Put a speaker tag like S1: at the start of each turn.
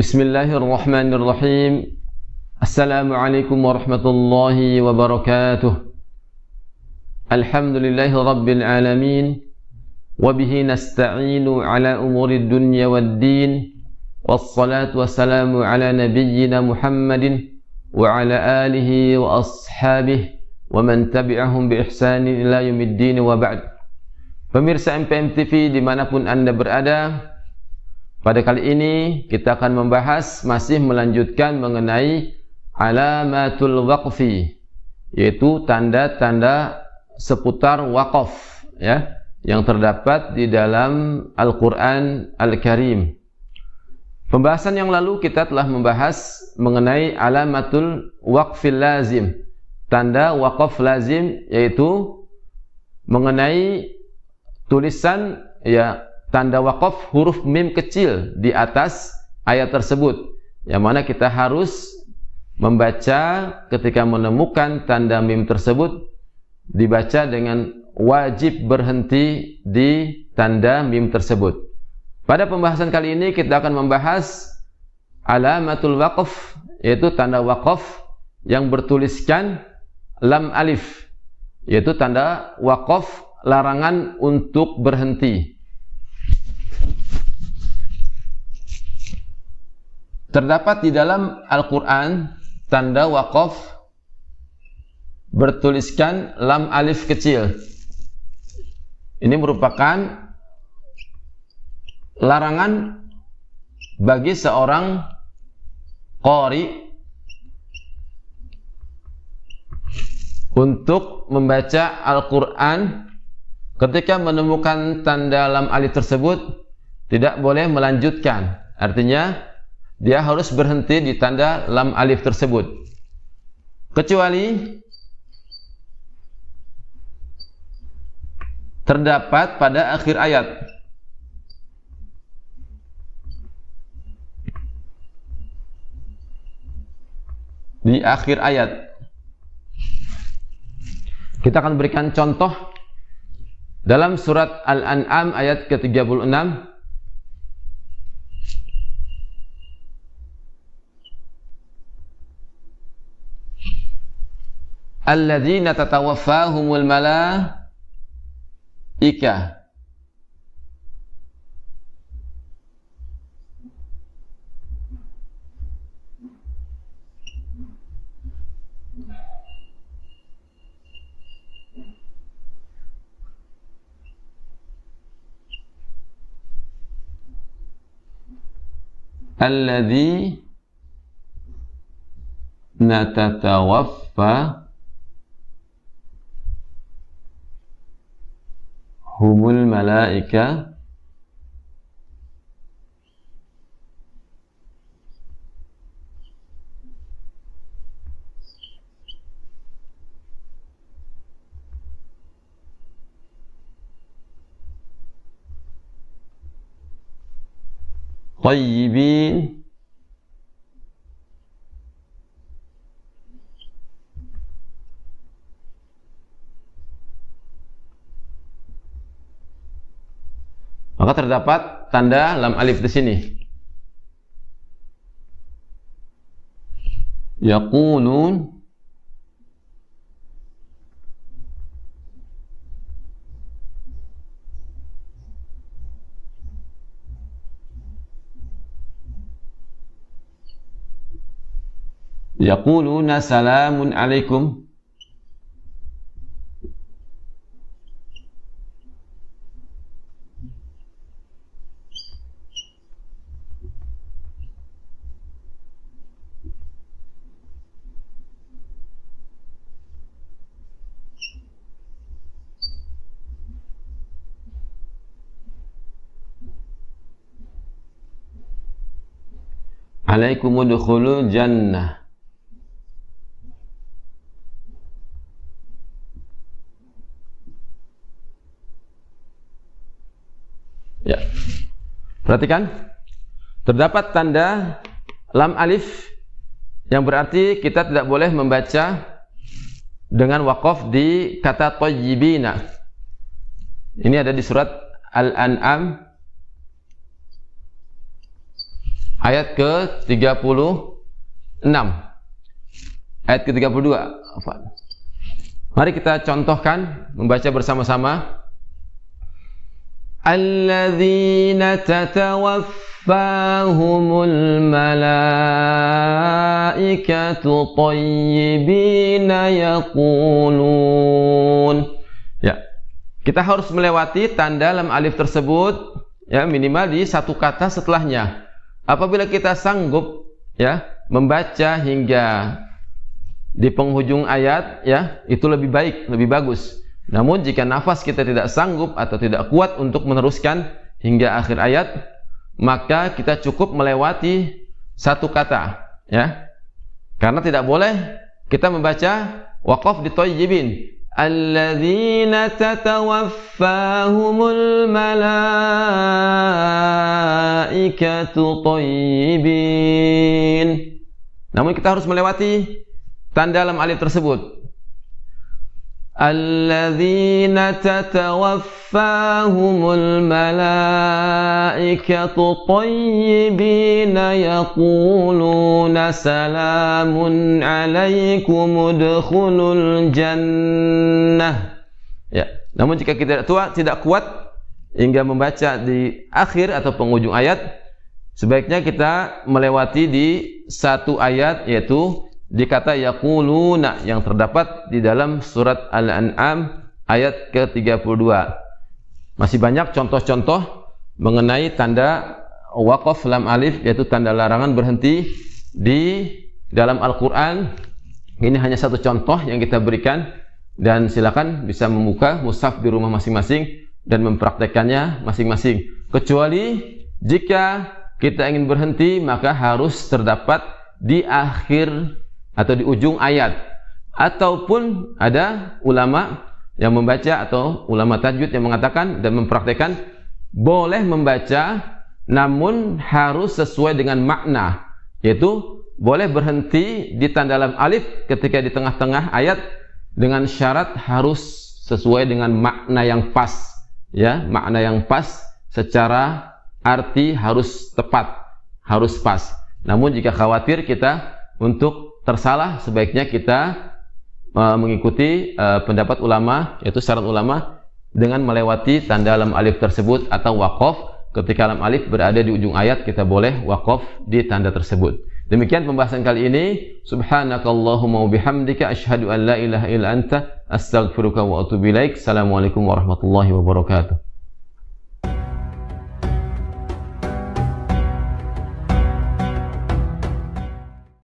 S1: Bismillahirrahmanirrahim. Assalamualaikum warahmatullahi wabarakatuh. Alhamdulillahi rabbil alamin. Wabihi nasta'inu ala umuri dunya waddin. Wassalatu wassalamu ala nabiyyina Muhammadin wa ala alihi wa ashabihi wa man tabi'ahum bi ihsanin ila yaumiddin wa ba'd. Pemirsa MPM TV dimanapun Anda berada, pada kali ini kita akan masih melanjutkan mengenai alamatul waqfi, yaitu tanda-tanda seputar wakaf ya, yang terdapat di dalam Al-Quran Al-Karim. Pembahasan yang lalu kita telah membahas mengenai alamatul waqfil lazim, tanda wakaf lazim, yaitu mengenai tulisan ya, tanda wakaf huruf mim kecil di atas ayat tersebut, yang mana kita harus membaca ketika menemukan tanda mim tersebut, dibaca dengan wajib berhenti di tanda mim tersebut. Pada pembahasan kali ini kita akan membahas alamatul waqf, yaitu tanda wakaf yang bertuliskan lam alif, yaitu tanda wakaf larangan untuk berhenti. Terdapat di dalam Al-Quran tanda wakaf bertuliskan lam alif kecil. Ini merupakan larangan bagi seorang qari untuk membaca Al-Quran. Ketika menemukan tanda lam alif tersebut, tidak boleh melanjutkan. Artinya dia harus berhenti di tanda lam alif tersebut, kecuali terdapat pada akhir ayat. Di akhir ayat kita akan berikan contoh dalam surat Al-An'am ayat ke-36. Alladzina tatawaffahumul malaika. Alladzina tatawaffa humul malaika tayyibin maka terdapat tanda lam alif di sini. Yaqulun yaquluna salamun alaikum. Alaikumudkhulul jannah. Ya. Perhatikan, terdapat tanda lam alif yang berarti kita tidak boleh membaca dengan wakaf di kata tayyibina. Ini ada di surat Al-An'am ayat ke-36. Ayat ke-32. Mari kita contohkan membaca bersama-sama. Alladzina tatawaffahumul malaikatu thayyibina yaqulun. Ya, kita harus melewati tanda lam alif tersebut ya, minimal di satu kata setelahnya. Apabila kita sanggup ya membaca hingga di penghujung ayat ya, itu lebih baik, lebih bagus. Namun jika nafas kita tidak sanggup atau tidak kuat untuk meneruskan hingga akhir ayat, maka kita cukup melewati satu kata ya. Karena tidak boleh kita membaca waqaf di thayyibin. Alladzina tatawaffahumul malaikatu thayyibin. Namun kita harus melewati tanda lam alif tersebut. Alladzina tatawaffahumul malaikatu thayyibina yaquluna salamun alaikum udkhulul jannah. Ya, namun jika kita tidak kuat hingga membaca di akhir atau penghujung ayat, sebaiknya kita melewati di satu ayat, yaitu di kata yaquluna yang terdapat di dalam surat Al-An'am ayat ke-32. Masih banyak contoh-contoh mengenai tanda waqaf lam alif, yaitu tanda larangan berhenti di dalam Al-Quran. Ini hanya satu contoh yang kita berikan, dan silakan bisa membuka mushaf di rumah masing-masing dan mempraktekannya masing-masing. Kecuali jika kita ingin berhenti, maka harus terdapat di akhir atau di ujung ayat, ataupun ada ulama yang membaca atau ulama tajwid yang mengatakan dan mempraktekkan boleh membaca namun harus sesuai dengan makna, yaitu boleh berhenti di tanda lam alif ketika di tengah-tengah ayat dengan syarat harus sesuai dengan makna yang pas ya, makna yang pas secara arti harus tepat, harus pas. Namun jika khawatir kita untuk tersalah, sebaiknya kita mengikuti pendapat ulama, yaitu syarat ulama, dengan melewati tanda lam alif tersebut atau waqaf. Ketika lam alif berada di ujung ayat, kita boleh waqaf di tanda tersebut. Demikian pembahasan kali ini. Subhanakallahumma wa bihamdika asyhadu an la ilaha illa anta astaghfiruka wa atubu ilaik. Assalamualaikum warahmatullahi wabarakatuh.